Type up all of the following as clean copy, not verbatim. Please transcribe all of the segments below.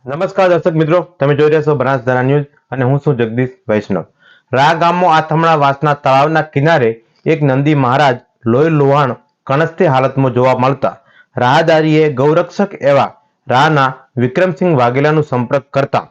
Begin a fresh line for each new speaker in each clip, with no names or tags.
નમસ્કાર દર્શક મિત્રો, તમે જોઈ રહ્યા છો બનાસધારા ન્યૂઝ અને હું છું જગદીશ વૈષ્ણવ. રા ગામમાં આથમણા વાસના તળાવના કિનારે એક નંદી મહારાજ લોહી લુહાણ કણસતી હાલતમાં જોવા મળતા રાહદારીએ ગૌરક્ષક એવા રાના વિક્રમસિંહ વાઘેલાનો સંપર્ક કરતા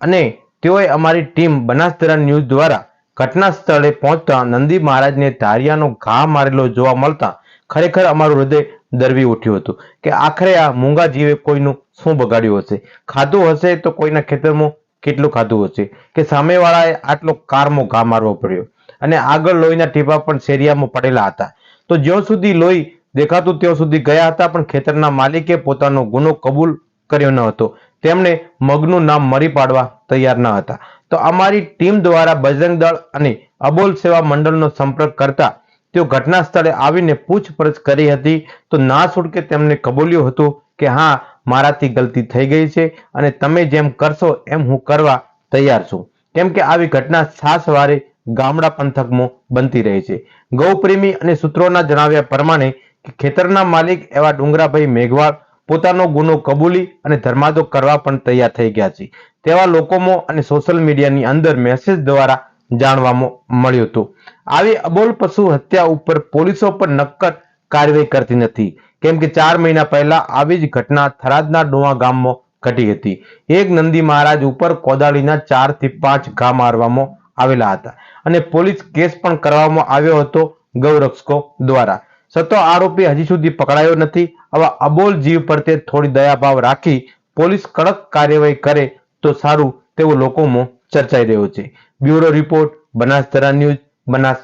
અને તેઓએ અમારી ટીમ બનાસધારા ન્યૂઝ દ્વારા ઘટના સ્થળે પહોંચતા નંદી મહારાજને ધારિયાનો ઘા મારેલો જોવા મળતા ખરેખર અમારું હૃદય દરવી ઉઠ્યું હતું કે આખરે આ મૂંગા જીવે કોઈનું શું બગાડ્યું હશે, ખાધું હશે તો કોઈના ખેતરમાં કેટલું ખાધું હશે કે સામેવાળાએ આટલો કારમો ઘા મારવો પડ્યો અને આગળ લોહીના ટીપા પણ શેરિયામાં પડેલા હતા. તો જ્યાં સુધી લોહી દેખાતું ત્યાં સુધી ગયા હતા, પણ ખેતરના માલિકે પોતાનો ગુનો કબૂલ કર્યો ન હતો. તેમણે મગનું નામ મરી પાડવા તૈયાર ન હતા. તો અમારી ટીમ દ્વારા બજરંગ દળ અને અબોલ સેવા મંડળનો સંપર્ક કરતા તેઓ ઘટના સ્થળે આવીને પૂછપરછ કરી હતી. તો ના છૂટકે તેમને કબૂલ્યું હતું કે હા, મારાથી ગલતી થઈ ગઈ છે અને તમે જેમ કરશો એમ હું કરવા તૈયાર છું. કેમ કે આવી ઘટના છાસવારે ગામડા પંથકમાં બનતી રહે છે. ગૌપ્રેમી અને સૂત્રોના જણાવ્યા પ્રમાણે કે ખેતરના માલિક એવા ડુંગરાભાઈ મેઘવાળ પોતાનો ગુનો કબૂલી અને ધર્માદો કરવા પણ તૈયાર થઈ ગયા છે. તેવા લોકોમાં અને સોશિયલ મીડિયાની અંદર મેસેજ દ્વારા જાણવામાં મળ્યું હતું. આવી અબોલ પશુ હત્યા ઉપર પોલીસો પણ નક્કર કાર્યવાહી કરતી નથી. કેમ કે 4 મહિના પહેલા આવી જ ઘટના થરાદના ડોવા ગામમાં ઘટી હતી. એક નંદી મહારાજ ઉપર કોદાળીના 4 થી 5 ઘા મારવામાં આવેલા હતા અને પોલીસ કેસ પણ કરવામાં આવ્યો હતો ગૌરક્ષકો દ્વારા. સતો આરોપી હજી સુધી પકડાયો નથી. આવા અબોલ જીવ પ્રત્યે થોડી દયાભાવ રાખી પોલીસ કડક કાર્યવાહી કરે તો સારું તેવું લોકોમાં ચર્ચાઈ રહ્યું છે. Bureau report, Banasdhara news, Banas.